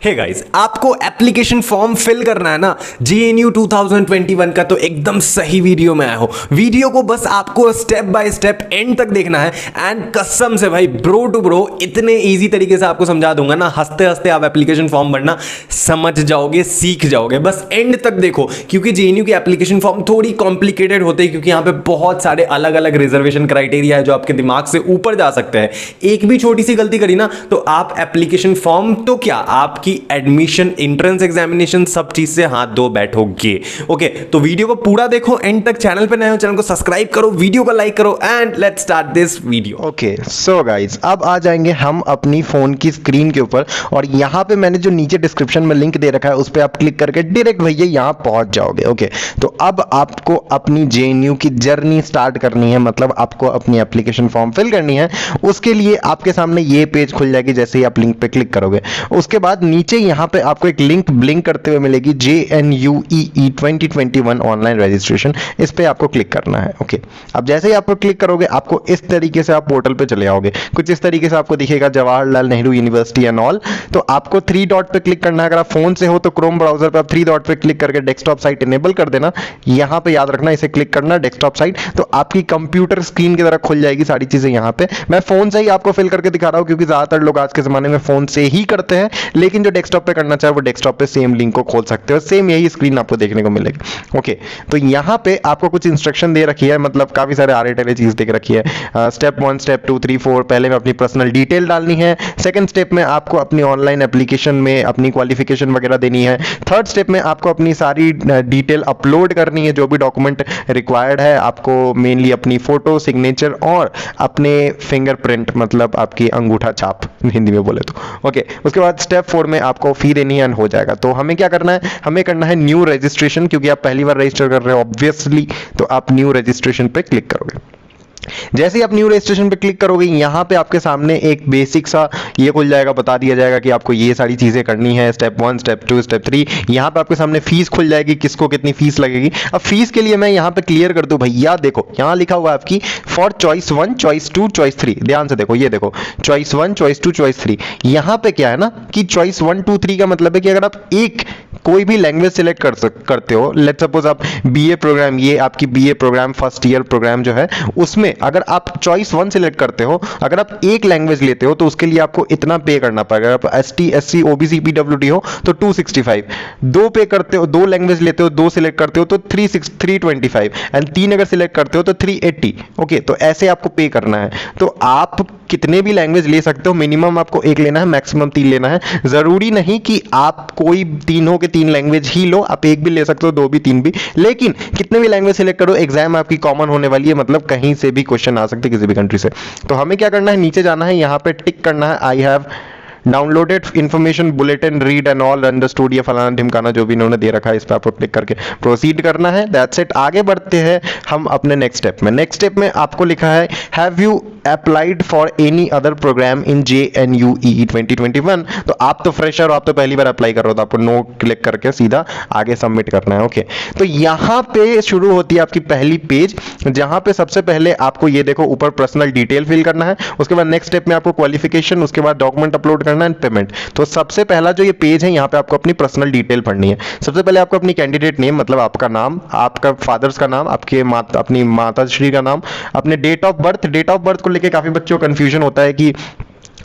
Hey guys, आपको application form fill करना है ना जेएनयू 2021 का, तो एकदम सही वीडियो में आया हो। वीडियो को बस आपको स्टेप बाय स्टेप एंड तक देखना है एंड कसम से भाई ब्रो टू ब्रो इतने इजी तरीके से आपको समझा दूंगा ना, हंसते हंसते आप एप्लीकेशन फॉर्म भरना समझ जाओगे, सीख जाओगे। बस एंड तक देखो, क्योंकि जेएनयू की एप्लीकेशन फॉर्म थोड़ी कॉम्प्लिकेटेड होते हैं, क्योंकि यहाँ पे बहुत सारे अलग अलग रिजर्वेशन क्राइटेरिया है जो आपके दिमाग से ऊपर जा सकते हैं। एक भी छोटी सी गलती करी ना तो आप एप्लीकेशन फॉर्म तो क्या, आपकी एडमिशन एंट्रेंस एग्जामिनेशन सब चीज से हाथ धो बैठोगे। ओके, तो वीडियो को पूरा देखो एंड तक। चैनल पे नए हो, चैनल को सब्सक्राइब करो, वीडियो को लाइक करो and let's start this video. Okay so guys, अब आ जाएंगे हम अपनी फोन की स्क्रीन के ऊपर और यहाँ पे मैंने जो नीचे डिस्क्रिप्शन में लिंक दे रखा है उस पर आप क्लिक करके डायरेक्ट भैया यहाँ पहुंच जाओगे। ओके, तो अब आपको अपनी जेएनयू की जर्नी स्टार्ट करनी है, मतलब आपको अपनी एप्लीकेशन फॉर्म फिल करनी है। उसके लिए आपके सामने ये पेज खुल जाएगी जैसे ही आप लिंक पे क्लिक करोगे। उसके बाद नीचे यहाँ पे आपको एक लिंक ब्लिंक करते हुए मिलेगी, JNUEE 2021 ऑनलाइन रजिस्ट्रेशन। इस पे आपको क्लिक करना है। ओके, अब जैसे ही आप क्लिक करोगे आपको इस तरीके से आप पोर्टल पे चले आओगे। कुछ इस तरीके से आपको दिखेगा Jawaharlal Nehru university and all. तो आपको 3 डॉट पे क्लिक करना है। अगर आप फोन से हो तो क्रोम ब्राउजर पे आप 3 डॉट पे क्लिक करके डेस्कटॉप साइट इनेबल कर देना। यहाँ पे याद रखना, इसे क्लिक करना डेस्कटॉप साइट, तो आपकी कंप्यूटर स्क्रीन की तरह खुल जाएगी सारी चीजें। यहाँ पे मैं फोन से ही आपको फिल करके दिखा रहा हूँ क्योंकि ज्यादातर लोग आज के जमाने में फोन से ही करते हैं, लेकिन जो डेस्कटॉप पे करना चाहे वो डेस्कटॉप पे सेम लिंक को खोल सकते हो, सेम यही स्क्रीन आपको देखने को मिलेगी। ओके, तो यहाँ पे आपको कुछ इंस्ट्रक्शन दे रखी है, मतलब काफी सारे आरे चीज देख रखी है। स्टेप 1, स्टेप 2, 3, 4 पहले में अपनी पर्सनल डिटेल डालनी है। सेकंड स्टेप में आपको अपनी ऑनलाइन एप्लीकेशन में अपनी क्वालिफिकेशन वगैरह देनी है। थर्ड स्टेप में आपको अपनी सारी डिटेल अपलोड करनी है, जो भी डॉक्यूमेंट रिक्वायर्ड है आपको, मेनली अपनी फोटो, सिग्नेचर और अपने फिंगरप्रिंट, मतलब आपकी अंगूठा छाप हिंदी में बोले तो। ओके, उसके बाद स्टेप 4 में आपको फी देनी है, हो जाएगा। तो हमें क्या करना है, हमें करना है न्यू रजिस्ट्रेशन, क्योंकि आप पहली बार रजिस्टर कर रहे हो ऑब्वियसली, तो आप न्यू रजिस्ट्रेशन पे क्लिक करोगे। जैसे ही आप न्यू रजिस्ट्रेशन पे क्लिक करोगे यहाँ पे आपके सामने एक बेसिक सा ये खुल जाएगा, बता दिया जाएगा कि आपको ये सारी चीजें करनी है। स्टेप 1, स्टेप 2, स्टेप 3, यहाँ पे आपके सामने फीस खुल जाएगी, किसको कितनी फीस लगेगी। अब फीस के लिए मैं यहाँ पे क्लियर कर दूं भैया, देखो यहाँ लिखा हुआ है आपकी फॉर चॉइस 1, चॉइस 2, चॉइस 3। ध्यान से देखो, ये देखो चॉइस 1, चॉइस 2, चॉइस 3। यहाँ पे क्या है ना कि चॉइस 1, 2, 3 का मतलब है कि अगर आप एक कोई भी लैंग्वेज सिलेक्ट करते हो, लेट्स सपोज आप बीए प्रोग्राम, ये आपकी BA program first year program जो है, उसमें अगर आप चॉइस 1 सिलेक्ट करते हो, अगर आप एक लैंग्वेज लेते हो तो उसके लिए आपको इतना पे करना पड़ेगा। अगर आप ST, SC, OBC, PWD हो तो 265, 2 पे करते हो, 2 लैंग्वेज लेते हो, 2 सिलेक्ट करते हो तो 325 एंड 3 अगर सिलेक्ट करते हो तो 380। ओके, तो ऐसे आपको पे करना है। तो आप कितने भी लैंग्वेज ले सकते हो, मिनिमम आपको एक लेना है, मैक्सिमम 3 लेना है। जरूरी नहीं कि आप कोई 3 हो के 3 लैंग्वेज ही लो, आप एक भी ले सकते हो, 2 भी, 3 भी, लेकिन कितने भी लैंग्वेज सिलेक्ट करो, एग्जाम आपकी कॉमन होने वाली है, मतलब कहीं से भी क्वेश्चन आ सकते किसी भी कंट्री से। तो हमें क्या करना है, नीचे जाना है, यहाँ पे टिक करना है, I have downloaded information bulletin read and all understood, या फलाना ढिमकाना जो भी इन्होंने दे रखा है, इस पर आपको क्लिक करके प्रोसीड करना है। That's it. आगे बढ़ते हैं हम अपने नेक्स्ट स्टेप में। नेक्स्ट स्टेप में आपको लिखा है have you applied for any other program in JNUEE 2021। तो आप तो फ्रेशर हो, आप तो पहली बार अप्लाई कर रहे हो, तो आपको नो क्लिक करके सीधा आगे सबमिट करना है। ओके, तो यहाँ पे शुरू होती है आपकी पहली पेज, जहां पे सबसे पहले आपको ये देखो ऊपर पर्सनल डिटेल फिल करना है। उसके बाद नेक्स्ट स्टेप में आपको क्वालिफिकेशन, उसके बाद डॉक्यूमेंट अपलोड करना है, पेमेंट। तो सबसे पहला जो ये पेज है यहाँ पे आपको अपनी पर्सनल डिटेल भरनी है। सबसे पहले आपको अपनी कैंडिडेट नेम, मतलब आपका नाम, आपका फादर्स का नाम, आपके अपनी माता श्री का नाम, अपने डेट ऑफ बर्थ को लेके काफी बच्चों को कंफ्यूजन होता है कि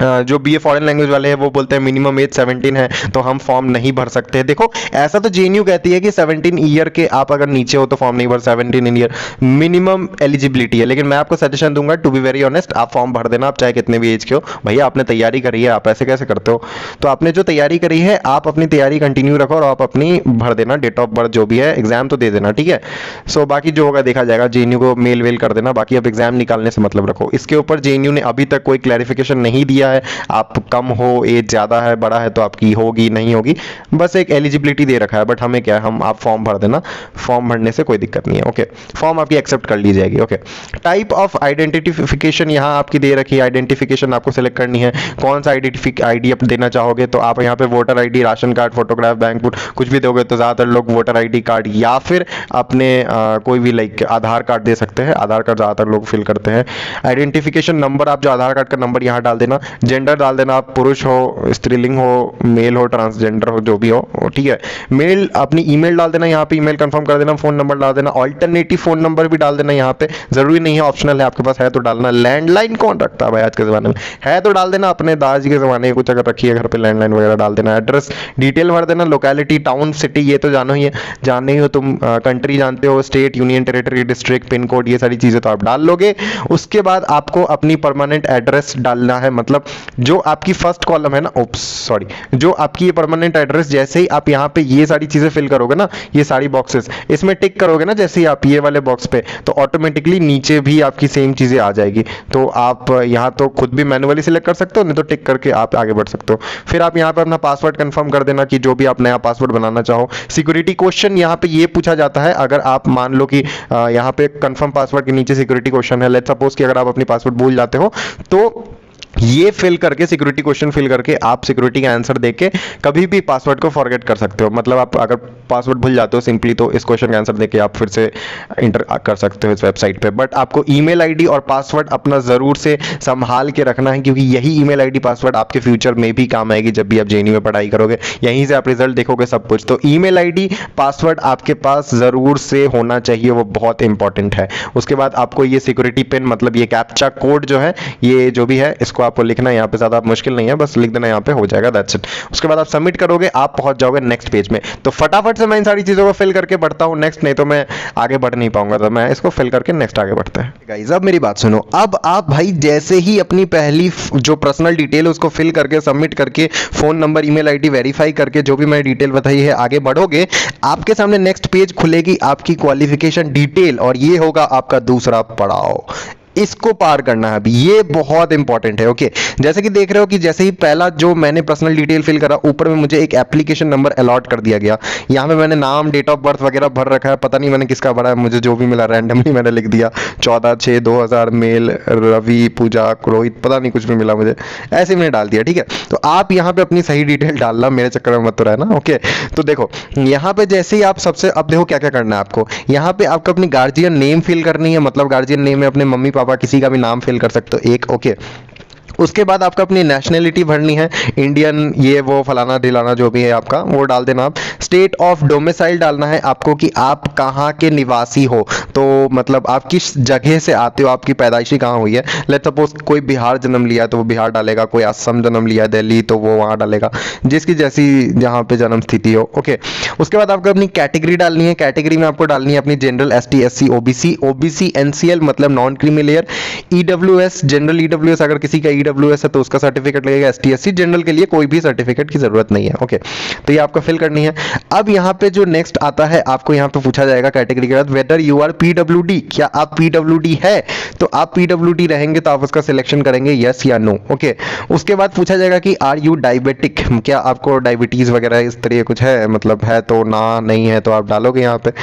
जो बीए फॉरेन लैंग्वेज वाले हैं वो बोलते हैं मिनिमम एज 17 है तो हम फॉर्म नहीं भर सकते। देखो ऐसा तो जेएनयू कहती है कि 17 ईयर के आप अगर नीचे हो तो फॉर्म नहीं भर, 17 ईयर मिनिमम एलिजिबिलिटी है, लेकिन मैं आपको सजेशन दूंगा, टू बी वेरी ऑनेस्ट, आप फॉर्म भर देना, आप चाहे कितने भी एज के हो। भैया आपने तैयारी करी है, आप ऐसे कैसे करते हो? तो आपने जो तैयारी करी है आप अपनी तैयारी कंटिन्यू रखो और आप अपनी भर देना, डेट ऑफ बर्थ जो भी है, एग्जाम तो दे देना, ठीक है। सो बाकी जो होगा देखा जाएगा, जेएनयू को मेल वेल कर देना, बाकी आप एग्जाम निकालने से मतलब रखो। इसके ऊपर जेएनयू ने अभी तक कोई क्लैरिफिकेशन नहीं दिया है, आप कम हो, एज ज्यादा है, बड़ा है तो आपकी होगी नहीं होगी, बस एक एलिजिबिलिटी दे रखा है। बट हमें क्या है, हम आप फॉर्म भर देना, फॉर्म भरने से कोई दिक्कत नहीं है। ओके, फॉर्म आपकी एक्सेप्ट कर ली जाएगी। ओके, टाइप ऑफ आइडेंटिफिकेशन यहाँ आपकी दे रखी है, आइडेंटिफिकेशन आपको सेलेक्ट करनी है, कौन सा आईडी आप देना चाहोगे। तो आप यहाँ पे voter ID, ration card, photograph, bank book कुछ भी दोगे तो ज्यादातर लोग वोटर आईडी कार्ड या फिर अपने कोई भी लाइक आधार कार्ड दे सकते हैं, आधार कार्ड ज्यादातर लोग फिल करते हैं। आइडेंटिफिकेशन नंबर, आप जो आधार कार्ड का नंबर यहाँ डाल देना। जेंडर डाल देना आप, पुरुष हो, स्त्रीलिंग हो, मेल हो, ट्रांसजेंडर हो, जो भी हो, ठीक है। मेल अपनी ईमेल डाल देना यहाँ पे, ईमेल कंफर्म कर देना, फोन नंबर डाल देना, ऑल्टरनेटिव फोन नंबर भी डाल देना यहाँ पे, जरूरी नहीं है, ऑप्शनल है, आपके पास है तो डालना। लैंडलाइन कौन रखता है भाई आज के जमाने में, है तो डाल देना, अपने दादाजी के जमाने में कुछ अगर रखी है घर पे लैंडलाइन वगैरह डाल देना। एड्रेस डिटेल भर देना, लोकेलिटी, टाउन, सिटी, ये तो जानो ही है, जानने ही हो तुम, कंट्री जानते हो, state, union territory, district, pin code, ये सारी चीजें तो आप डाल लोगे। उसके बाद आपको अपनी परमानेंट एड्रेस डालना है, मतलब जो आपकी फर्स्ट कॉलम है ना, ओप्स सॉरी, जो आपकी ये परमानेंट एड्रेस, जैसे ही आप यहाँ पे ये सारी चीजें फिल करोगे ना, ये सारी बॉक्सेस इसमें टिक करोगे ना, जैसे ही आप ये वाले बॉक्स पे, तो ऑटोमेटिकली नीचे भी आपकी सेम चीजें आ जाएगी। तो आप यहाँ तो खुद भी मैनुअली सिलेक्ट कर सकते हो, नहीं तो टिक करके आप आगे बढ़ सकते हो। फिर आप यहाँ पे अपना पासवर्ड कंफर्म कर देना कि जो भी आप नया पासवर्ड बनाना चाहो। सिक्योरिटी क्वेश्चन यहाँ पे ये पूछा जाता है, अगर आप मान लो कि यहाँ पे कंफर्म पासवर्ड के नीचे सिक्योरिटी क्वेश्चन है, लेट्स सपोज कि अगर आप अपनी पासवर्ड भूल जाते हो, तो ये फिल करके, सिक्योरिटी क्वेश्चन फिल करके आप सिक्योरिटी का आंसर देके कभी भी पासवर्ड को फॉरगेट कर सकते हो। मतलब आप अगर पासवर्ड भूल जाते हो सिंपली, तो इस क्वेश्चन का आंसर देके आप फिर से इंटर कर सकते हो इस वेबसाइट पे। बट आपको ईमेल आईडी और पासवर्ड अपना जरूर से संभाल के रखना है, क्योंकि यही ईमेल आईडी पासवर्ड आपके फ्यूचर में भी काम आएगी, जब भी आप जेएनयू में पढ़ाई करोगे, यहीं से आप रिजल्ट देखोगे सब कुछ। तो ईमेल आईडी पासवर्ड आपके पास जरूर से होना चाहिए, वो बहुत इंपॉर्टेंट है। उसके बाद आपको ये सिक्योरिटी पिन, मतलब ये कैप्चा कोड जो है, ये जो भी है, इसको आपको लिखना है यहाँ पे, ज्यादा मुश्किल नहीं है, बस लिख देना यहाँ पे, हो जाएगा, दैट्स इट। उसके बाद आप सबमिट करोगे, आप पहुंच जाओगे नेक्स्ट पेज में। तो फटाफट से मैं इन सारी चीजों को फिल करके बढ़ता हूँ नेक्स्ट, नहीं तो मैं आगे बढ़ नहीं पाऊंगा, तो मैं इसको फिल करके नेक्स्ट आगे बढ़ते हैं। गाइस अब मेरी बात सुनो, अब आप भाई जैसे ही अपनी पहली जो पर्सनल डिटेल है उसको फिल करके सबमिट करके, phone number, email ID verify करके, जो भी मैंने डिटेल बताई है, आगे बढ़ोगे, आपके सामने नेक्स्ट पेज खुलेगी, आपकी क्वालिफिकेशन डिटेल, और ये होगा आपका दूसरा पड़ाव। इसको पार करना है अभी, ये बहुत इंपॉर्टेंट है। ओके, जैसे कि देख रहे हो कि जैसे ही पहला जो मैंने पर्सनल डिटेल फिल करा, ऊपर में मुझे एक एप्लीकेशन नंबर अलॉट कर दिया गया। यहाँ पे मैंने नाम, डेट ऑफ बर्थ वगैरह भर रखा है, पता नहीं मैंने किसका भरा है, मुझे जो भी मिला रैंडमली मैंने लिख दिया, 14/6/2000, मेल रवि, पूजा, रोहित, पता नहीं कुछ भी मिला मुझे, ऐसे मैंने डाल दिया। ठीक है, तो आप यहाँ पे अपनी सही डिटेल डालना, मेरे चक्कर में मत तो रहना। ओके, तो देखो यहाँ पे जैसे ही आप सबसे, अब देखो क्या क्या करना है आपको। यहाँ पे आपको अपनी गार्जियन नेम फिल करनी है, मतलब गार्जियन नेम में अपने मम्मी पापा किसी का भी नाम फिल कर सकते हो एक। ओके, उसके बाद आपको अपनी नेशनैलिटी भरनी है, इंडियन, ये वो फलाना ढिलाना जो भी है आपका, वो डाल देना आप। स्टेट ऑफ डोमिसाइल डालना है आपको कि आप कहाँ के निवासी हो, तो मतलब आप किस जगह से आते हो, आपकी पैदाइशी कहाँ हुई है। लेट्स सपोज कोई बिहार जन्म लिया तो वो बिहार डालेगा, कोई असम जन्म लिया दिल्ली तो वो वहाँ डालेगा, जिसकी जैसी जहाँ पे जन्म स्थिति हो। ओके, उसके बाद आपको अपनी कैटेगरी डालनी है, कैटेगरी में आपको डालनी है अपनी general, ST, SC, OBC, OBC NCL मतलब non creamy layer, EWS, general EWS, अगर किसी का ईडब्ल्यूएस है तो उसका सर्टिफिकेट लगेगा, एसटी, एससी, जनरल के लिए कोई भी सर्टिफिकेट की जरूरत नहीं है। ओके, तो ये आपको फिल करनी है। अब यहाँ पे जो नेक्स्ट आता है, आपको यहाँ पे पूछा जाएगा कैटेगरी के बाद, वेदर यू आर पीडब्ल्यूडी, क्या आप पीडब्ल्यूडी है, तो आप पीडब्ल्यूडी रहेंगे तो आप उसका सिलेक्शन करेंगे यस या नो। ओके, उसके बाद पूछा जाएगा कि आर यू डायबिटिक, क्या आपको डायबिटीज वगैरह इस तरह कुछ है, मतलब है तो ना, नहीं है तो आप डालोगे यहाँ पे,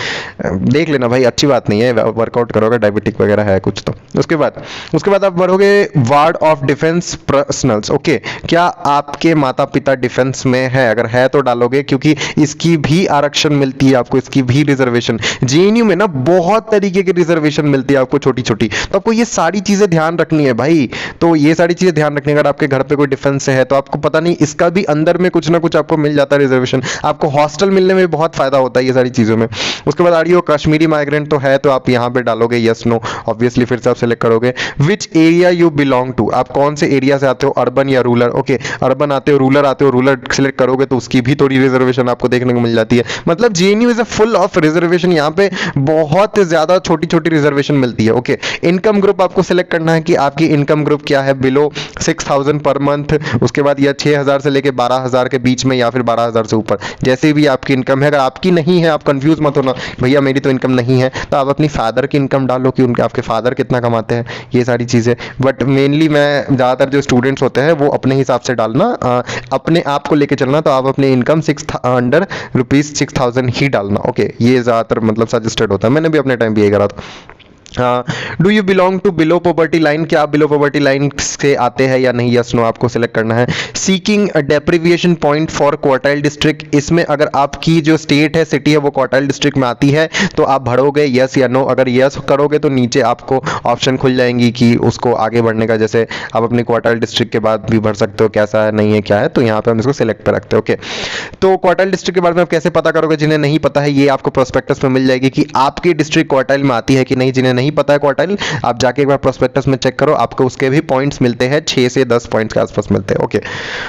देख लेना भाई, अच्छी बात नहीं है, वर्कआउट करोगे डायबिटिक वगैरह है कुछ तो। उसके बाद आप बढ़ोगे ward of defence personnels. Okay, क्या आपके माता पिता डिफेंस में है, अगर है तो डालोगे, क्योंकि इसकी भी आरक्षण मिलती है आपको, इसकी भी रिजर्वेशन, जेएनयू में ना बहुत तरीके की रिजर्वेशन मिलती है आपको छोटी छोटी, तो आपको ये सारी चीजें ध्यान रखनी है भाई। तो ये सारी चीजें ध्यान रखनी है, अगर आपके घर पे कोई डिफेंस से है तो आपको पता नहीं, इसका भी अंदर में कुछ ना कुछ आपको मिल जाता है रिजर्वेशन, आपको हॉस्टल मिलने में बहुत फायदा होता है ये सारी चीजों में। उसके बाद आर यू कश्मीरी माइग्रेंट, तो है तो आप यहाँ पे डालोगे यस नो, ऑब्वियसली फिर से आप सिलेक्ट करोगे। Which area you belong to, आप कौन से एरिया से आते हो, अर्बन या रूरल। ओके, अर्बन आते हो, रूरल सिलेक्ट करोगे तो उसकी भी थोड़ी रिजर्वेशन आपको देखने को मिल जाती है। मतलब JNU is a full of reservation, यहाँ पे बहुत ज्यादा छोटी छोटी रिजर्वेशन मिलती है। ओके, इनकम ग्रुप आपको सिलेक्ट करना है कि आपकी इनकम ग्रुप क्या है, बिलो 6000 पर मंथ, उसके बाद या 6000 से लेके 12000 के बीच में, या फिर 12000 से ऊपर, जैसे भी आपकी इनकम है। अगर आपकी नहीं है, आप कंफ्यूज मत होना भैया मेरी तो इनकम नहीं है, तो आप अपनी फादर की इनकम डालो कि उनके, आपके फादर कितना कमाते हैं, ये सारी चीजें। बट मेनली मैं ज़्यादातर जो स्टूडेंट्स होते हैं वो अपने हिसाब से डालना, अपने आप को लेके चलना, तो आप अपनी इनकम अंडर ₹6000 ही डालना। ओके, ये ज़्यादातर मतलब सजेस्टेड होता है, मैंने भी अपने टाइम भी यही करा था। Do you belong to below poverty line, क्या आप बिलो पॉवर्टी लाइन से आते हैं या नहीं, यस नो आपको सिलेक्ट करना है। Seeking deprivation point for quartile district, इसमें अगर आपकी जो स्टेट है, सिटी है, वो क्वार्टाइल डिस्ट्रिक्ट में आती है तो आप भरोगे यस या नो। अगर यस करोगे तो नीचे आपको ऑप्शन खुल जाएंगी कि उसको आगे बढ़ने का, जैसे आप अपनी क्वार्टाइल डिस्ट्रिक्ट के बाद भी भर सकते हो, कैसा है नहीं है क्या है, तो यहाँ पे हम इसको सिलेक्ट पे रखते हैं। ओके, तो क्वार्टाइल डिस्ट्रिक्ट के बारे में आप कैसे पता करोगे, जिन्हें नहीं पता है ये आपको प्रोस्पेक्टस में मिल जाएगी कि आपकी डिस्ट्रिक्ट क्वार्टाइल में आती है कि नहीं। जिन्हें नहीं पता है क्वार्टाइल, आप जाके एक बार प्रोस्पेक्टस में चेक करो, आपको उसके भी पॉइंट्स मिलते हैं, 6 से 10 पॉइंट्स के आसपास मिलते हैं। ओके,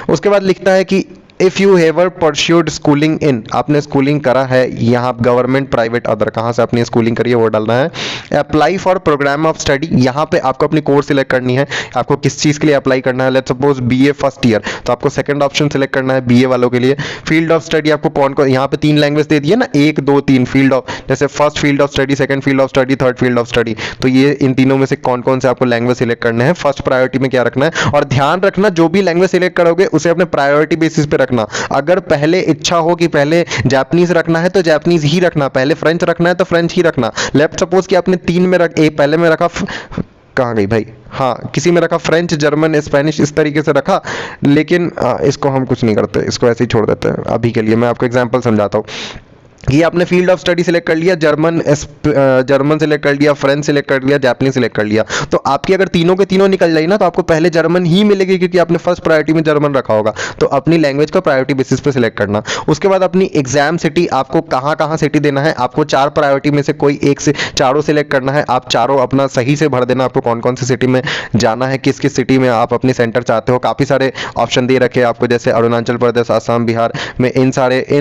उसके बाद लिखता है कि if you have ever pursued schooling in, आपने स्कूलिंग करा है यहाँ गवर्नमेंट, प्राइवेट, अदर, कहाँ से आपने स्कूलिंग करी है वो डालना है। Apply for program of study, यहाँ पे आपको अपनी कोर्स सिलेक्ट करनी है, आपको किस चीज़ के लिए अप्लाई करना है। Let's suppose BA first year, तो आपको सेकंड ऑप्शन सिलेक्ट करना है बीए वालों के लिए। फील्ड ऑफ स्टडी आपको कौन कौन, यहाँ पे 3 लैंग्वेज दे दिए ना, 1 2 3 फील्ड ऑफ, जैसे first field of study, second field of study, third field of study, तो ये इन तीनों में से कौन कौन से आपको लैंग्वेज सिलेक्ट करने हैं। फर्स्ट प्रायोरिटी में क्या रखना है, और ध्यान रखना जो भी लैंग्वेज सिलेक्ट करोगे उसे अपने प्रायोरिटी बेसिस पे रखना। अगर पहले इच्छा हो कि पहले जापानीज रखना है तो जापानीज ही रखना, पहले फ्रेंच रखना है तो फ्रेंच ही रखना। लेफ्ट सपोज कि आपने 3 में पहले में रखा, कहाँ गई भाई, हाँ किसी में रखा फ्रेंच, जर्मन, स्पेनिश, इस तरीके से रखा, लेकिन इसको हम कुछ नहीं करते, इसको ऐसे ही छोड़ देते हैं अभी के लिए। मैं आपको एग्जांपल समझाता हूँ। ये आपने फील्ड ऑफ स्टडी सिलेक्ट कर लिया, जर्मन सिलेक्ट कर लिया, फ्रेंच सिलेक्ट कर लिया, जापानीज सिलेक्ट कर लिया, तो आपकी अगर तीनों के तीनों निकल जाए ना तो आपको पहले जर्मन ही मिलेगी, क्योंकि आपने फर्स्ट प्रायोरिटी में जर्मन रखा होगा। तो अपनी लैंग्वेज का प्रायोरिटी बेसिस पे सिलेक्ट करना। उसके बाद अपनी एग्जाम सिटी, आपको कहाँ कहाँ सिटी देना है, आपको 4 प्रायोरिटी में से कोई एक से चारों सिलेक्ट करना है। आप चारों अपना सही से भर देना, आपको कौन कौन सी सिटी में जाना है, किस किस सिटी में आप अपनी सेंटर चाहते हो। काफ़ी सारे ऑप्शन दे रखे हैं आपको, जैसे अरुणाचल प्रदेश, आसाम, बिहार में, इन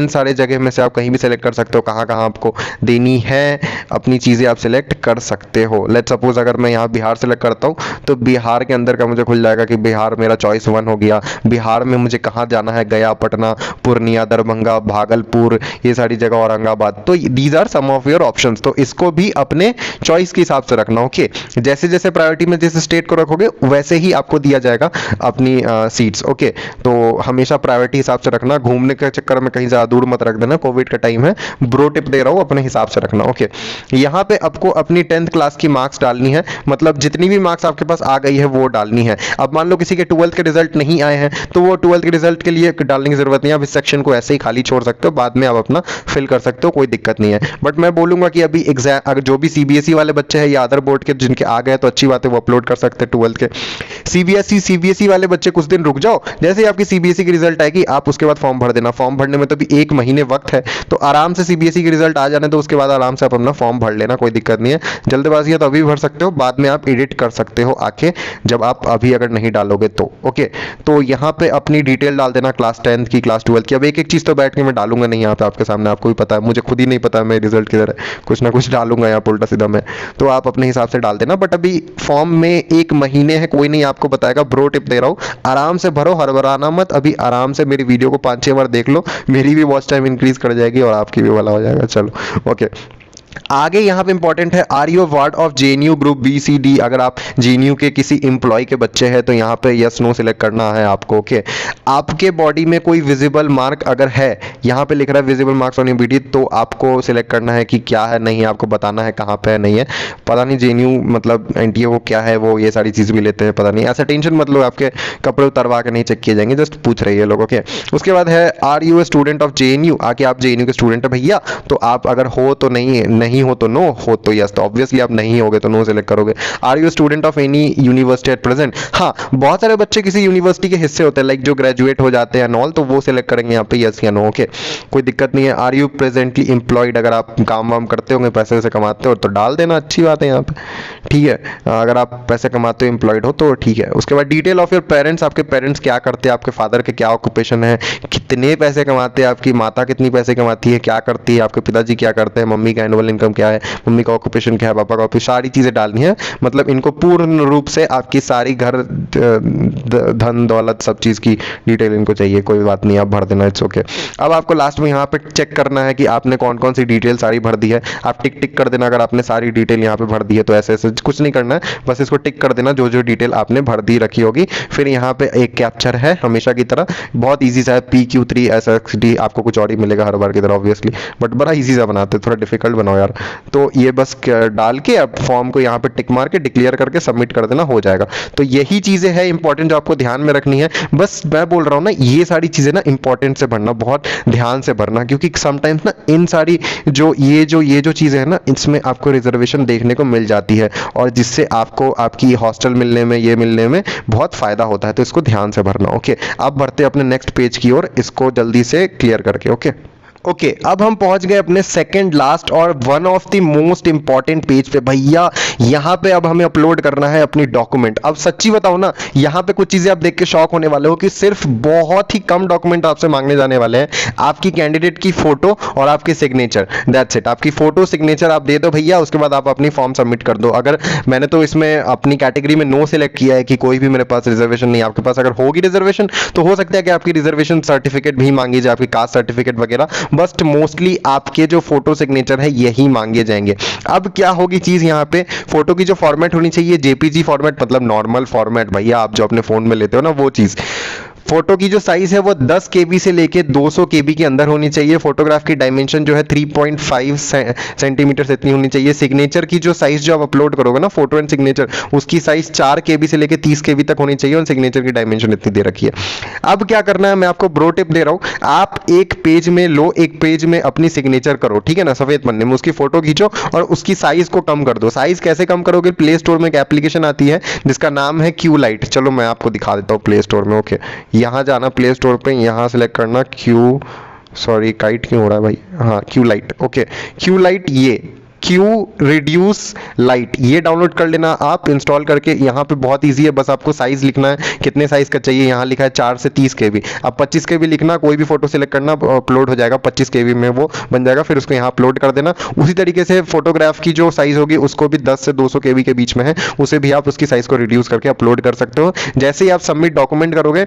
सारे जगह में से आप कहीं भी सिलेक्ट कर सकते हो कहाँ कहाँ आपको देनी है, अपनी चीज़ें आप सिलेक्ट कर सकते हो। लेट सपोज अगर मैं यहाँ बिहार सिलेक्ट करता हूँ तो बिहार के अंदर का मुझे खुल जाएगा कि बिहार मेरा चॉइस 1 हो गया। बिहार में मुझे कहाँ जाना है, गया, पटना, पूर्णिया, दरभंगा, भागलपुर, ये सारी जगह, औरंगाबाद। तो these are some of your options, तो इसको भी अपने चॉइस के हिसाब से रखना। ओके, जैसे जैसे प्रायोरिटी में जिस स्टेट को रखोगे वैसे ही आपको दिया जाएगा अपनी सीट्स। ओके, तो हमेशा प्रायोरिटी हिसाब से रखना, घूमने के चक्कर में कहीं ज़्यादा दूर मत रख देना, कोविड का टाइम है, ब्रो टिप दे रहा हूँ, अपने हिसाब से रखना। ओके, यहाँ पे आपको अपनी 10th क्लास की मार्क्स डालनी है, मतलब जितनी भी मार्क्स आपके पास आ गई है वो डालनी है। अब मान लो किसी के 12th के रिजल्ट नहीं आए हैं तो वो 12th के रिजल्ट के लिए डालने की जरूरत नहीं है, आप इस सेक्शन को ऐसे ही खाली छोड़ सकते हो, बाद में आप अपना फिल कर सकते हो, कोई दिक्कत नहीं है। बट मैं बोलूंगा कि अभी एग्जाम, अगर जो भी सीबीएसई वाले बच्चे हैं या अदर बोर्ड के जिनके आ गए तो अच्छी बात है, वो अपलोड कर सकते हैं 12th के। सीबीएसई वाले बच्चे कुछ दिन रुक जाओ, जैसे ही आपकी सीबीएसई की रिजल्ट आएगी आप उसके बाद फॉर्म भर देना। फॉर्म भरने में तो भी 1 महीने वक्त है, तो आराम से सीबीएसई की रिजल्ट आ जाने तो उसके बाद आराम से आप अपना फॉर्म भर लेना, कोई दिक्कत नहीं है। जल्दबाजी है तो अभी भर सकते हो, बाद में आप एडिट कर सकते हो आके, जब आप अभी अगर नहीं डालोगे तो। ओके, तो यहाँ पे अपनी डिटेल डाल देना, क्लास 10th की, क्लास 12th की। अब एक एक चीज़ तो बैठ के मैं डालूंगा नहीं यहाँ पे आपके सामने, आपको भी पता है, मुझे खुद ही नहीं पता मैं रिजल्ट किधर है, कुछ ना कुछ डालूंगा यहाँ उल्टा सीधा मैं, तो आप अपने हिसाब से डाल देना। बट अभी फॉर्म में 1 महीने है, कोई नहीं आपको बताएगा, ब्रो टिप दे रहा हूँ, आराम से भरो, हड़बड़ाना मत। अभी आराम से मेरी वीडियो को 5-6 बार देख लो, मेरी भी वॉच टाइम इंक्रीज कर जाएगी और आपकी भी भला हो जाएगा। चलो ओके, आगे यहाँ पे इंपॉर्टेंट है, are you ward of JNU group B C D. अगर आप जेएनयू के किसी एम्प्लॉय के बच्चे हैं तो यहाँ पे यस नो सिलेक्ट करना है आपको। ओके, आपके बॉडी में कोई विजिबल मार्क अगर है, यहाँ पे लिख रहा है visible marks on your body, तो आपको सिलेक्ट करना है कि क्या है, नहीं है, आपको बताना है कहाँ पे है, नहीं है। पता नहीं जेएनयू मतलब एनटीए वो क्या है, वो ये सारी चीज़ भी लेते हैं, पता नहीं, ऐसा टेंशन मत लो, आपके कपड़े उतरवा के नहीं चेक किए जाएंगे, जस्ट पूछ रही है लोग। ओके, उसके बाद है are you a student of JNU, आके आप जेएनयू के स्टूडेंट है भैया, तो आप अगर हो तो नहीं हो तो नो, हो तो यस, तो ऑब्वियसली आप नहीं होगे तो नो सिलेक्ट करोगे। Are you student of any university at present, हाँ बहुत सारे बच्चे किसी यूनिवर्सिटी के हिस्से होते हैं, लाइक जो ग्रेजुएट हो जाते हैं नॉल, तो वो सिलेक्ट करेंगे यहाँ पे यस या नो। ओके, कोई दिक्कत नहीं है। आर यू प्रेजेंटली एम्प्लॉयड, अगर आप काम वाम करते होंगे, पैसे वैसे कमाते हो तो डाल देना, अच्छी बात है यहाँ पे, ठीक है, अगर आप पैसे कमाते हो, एम्प्लॉयड हो तो ठीक है। उसके बाद डिटेल ऑफ योर पेरेंट्स, आपके पेरेंट्स क्या करते हैं, आपके फादर के क्या ऑक्यूपेशन है, कितने पैसे कमाते हैं, आपकी माता कितनी पैसे कमाती है, क्या करती है, आपके पिताजी क्या करते हैं, मम्मी का एनुअल इनकम क्या है, मम्मी का ऑक्यूपेशन क्या है, पापा का ऑक्यूपेशन, सारी चीज़ें डालनी है। मतलब इनको पूर्ण रूप से आपकी सारी घर, धन दौलत, सब चीज़ की डिटेल इनको चाहिए, कोई बात नहीं, आप भर देना, इट्स ओके। अब आपको लास्ट में यहाँ पे चेक करना है कि आपने कौन कौन सी डिटेल सारी भर दी है, आप टिक टिक कर देना अगर आपने सारी डिटेल यहाँ पे भर दी है, तो ऐसे ऐसे कुछ नहीं करना है, बस इसको टिक कर देना जो जो डिटेल आपने भर दी रखी होगी। फिर यहाँ पे एक कैप्चर है हमेशा की तरह, बहुत ईजी सा है, PQ3 SXD, आपको कुछ और ही मिलेगा हर बार की तरह ऑब्वियसली, बट बड़ा ईजी सा बनाते हैं, थोड़ा डिफिकल्ट बनाओ यार। तो ये बस डाल के अब फॉर्म को यहाँ पे टिक मार के डिक्लेयर करके सबमिट कर देना, हो जाएगा। तो यही चीज़ें हैं इंपॉर्टेंट जो आपको ध्यान में रखनी है। बस मैं बोल रहा हूँ ना, ये सारी चीज़ें ना इंपॉर्टेंट से भरना, बहुत ध्यान से भरना, क्योंकि समटाइम्स ना इन सारी जो ये जो चीज़ें हैं ना, इसमें आपको रिजर्वेशन देखने को मिल जाती है और जिससे आपको आपकी हॉस्टल मिलने में, ये मिलने में बहुत फ़ायदा होता है। तो इसको ध्यान से भरना। ओके, अब बढ़ते अपने नेक्स्ट पेज की ओर, इसको जल्दी से क्लियर करके। ओके, अब हम पहुंच गए अपने सेकंड लास्ट और one of the most important page पे। भैया यहाँ पे अब हमें अपलोड करना है अपनी डॉक्यूमेंट। अब सच्ची बताओ ना, यहाँ पे कुछ चीजें आप देख के शॉक होने वाले हो कि सिर्फ बहुत ही कम डॉक्यूमेंट आपसे मांगने जाने वाले हैं। आपकी कैंडिडेट की फोटो और आपके सिग्नेचर, दैट्स इट। आपकी फोटो सिग्नेचर आप दे दो भैया, उसके बाद आप अपनी फॉर्म सबमिट कर दो। अगर मैंने तो इसमें अपनी कैटेगरी में नो सिलेक्ट किया है कि कोई भी मेरे पास रिजर्वेशन नहीं। आपके पास अगर होगी रिजर्वेशन तो हो सकता है कि आपकी रिजर्वेशन सर्टिफिकेट भी मांगी जाए, आपकी कास्ट सर्टिफिकेट वगैरह, बस मोस्टली आपके जो फोटो सिग्नेचर है यही मांगे जाएंगे। अब क्या होगी चीज, यहाँ पे फोटो की जो फॉर्मेट होनी चाहिए जेपीजी फॉर्मेट, मतलब नॉर्मल फॉर्मेट भैया, आप जो अपने फोन में लेते हो ना वो चीज। फोटो की जो साइज है वो 10 केबी से लेके 200 केबी के अंदर होनी चाहिए। फोटोग्राफ की डायमेंशन जो है 3.5 सेंटीमीटर से इतनी होनी चाहिए। सिग्नेचर की जो साइज जो आप अपलोड करोगे ना, फोटो एंड सिग्नेचर, उसकी साइज 4 केबी से लेके 30 केबी तक होनी चाहिए और सिग्नेचर की डायमेंशन इतनी दे रखी है। अब क्या करना है, मैं आपको ब्रो टिप दे रहा हूं। आप एक पेज में लो, एक पेज में अपनी सिग्नेचर करो, ठीक है ना, सफेद पन्ने में उसकी फोटो खींचो और उसकी साइज को कम कर दो। साइज कैसे कम करोगे, प्ले स्टोर में एक एप्लीकेशन आती है जिसका नाम है क्यू लाइट। चलो मैं आपको दिखा देता हूँ प्ले स्टोर में। ओके, यहाँ जाना प्ले स्टोर पे, यहाँ सेलेक्ट करना काइट क्यों हो रहा है भाई, हाँ Q light. Okay, Q light, ये क्यू रिड्यूस लाइट, ये डाउनलोड कर लेना आप, इंस्टॉल करके। यहाँ पे बहुत इजी है, बस आपको साइज लिखना है, कितने साइज का चाहिए। यहाँ लिखा है 4 से 30 केबी। अब 25 केबी लिखना, कोई भी फोटो सिलेक्ट करना, अपलोड हो जाएगा 25 केबी में, वो बन जाएगा। फिर उसको यहाँ अपलोड कर देना। उसी तरीके से फोटोग्राफ की जो साइज होगी उसको भी 10 से 200 केबी के बीच में है, उसे भी आप उसकी साइज को रिड्यूस करके अपलोड कर सकते हो। जैसे ही आप सबमिट डॉक्यूमेंट करोगे,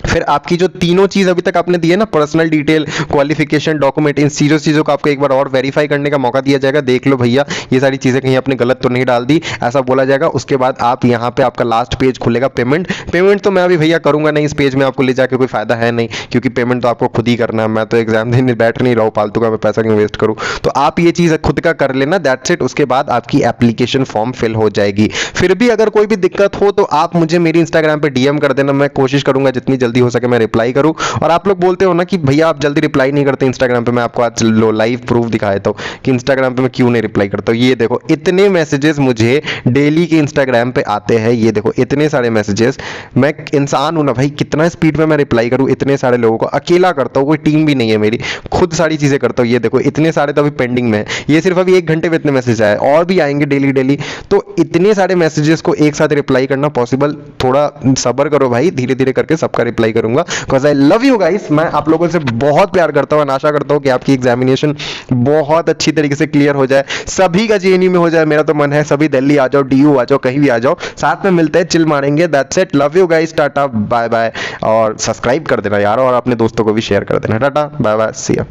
फिर आपकी जो तीनों चीज अभी तक आपने दी है ना, पर्सनल डिटेल, क्वालिफिकेशन, डॉक्यूमेंट, इन चीजों को आपको एक बार और वेरीफाई करने का मौका दिया जाएगा। देख लो भैया ये सारी चीजें कहीं आपने गलत तो नहीं डाल दी, ऐसा बोला जाएगा। उसके बाद आप यहाँ पे आपका लास्ट पेज खुलेगा, पेमेंट तो मैं अभी भैया करूंगा नहीं, इस पेज में आपको ले जाके कोई फायदा है नहीं, क्योंकि पेमेंट तो आपको खुद ही करना है। मैं तो एग्जाम देने बैठ नहीं रहा हूँ, फालतू का मैं पैसा क्यों वेस्ट करूँ। तो आप ये चीज खुद का कर लेना, दैट्स इट। उसके बाद आपकी एप्लीकेशन फॉर्म फिल हो जाएगी। फिर भी अगर कोई भी दिक्कत हो तो आप मुझे मेरी इंस्टाग्राम पे डीएम कर देना, मैं कोशिश करूंगा जितनी जल्दी हो सके मैं रिप्लाई करूं। और आप लोग बोलते हो ना कि भैया आप जल्दी रिप्लाई नहीं करते इंस्टाग्राम पे, मैं आपको आज लाइव प्रूफ दिखा देता हूं कि इंस्टाग्राम पे मैं क्यों नहीं रिप्लाई करता हूं। ये देखो, इतने मैसेजेस मुझे डेली के इंस्टाग्राम पे आते हैं। ये देखो इतने सारे मैसेजेस, मैं इंसान हूं ना भाई, कितना स्पीड में मैं रिप्लाई करूं इतने सारे लोगों को। अकेला करता हूं, कोई टीम भी नहीं है मेरी, खुद सारी चीजें करता हूं। ये देखो इतने सारे तो अभी पेंडिंग में है, ये सिर्फ अभी 1 घंटे में इतने मैसेज आए, और भी आएंगे डेली। तो इतने सारे मैसेजेस को एक साथ रिप्लाई करना पॉसिबल, थोड़ा सब्र करो भाई, धीरे धीरे करके सबका रिप्लाई करूंगा। Because I love you guys, मैं आप लोगों से बहुत प्यार करता हूं। आशा करता हूं कि आपकी एग्जामिनेशन बहुत अच्छी तरीके से क्लियर हो जाए, सभी का जेएनयू में हो जाए। मेरा तो मन है सभी दिल्ली आ जाओ, डीयू आ जाओ, कहीं भी आ जाओ, साथ में मिलते हैं, चिल मारेंगे। That's it, love you guys, tata bye bye. और सब्सक्राइब कर देना यार, और अपने दोस्तों को भी शेयर कर देना। Tata bye bye, see you.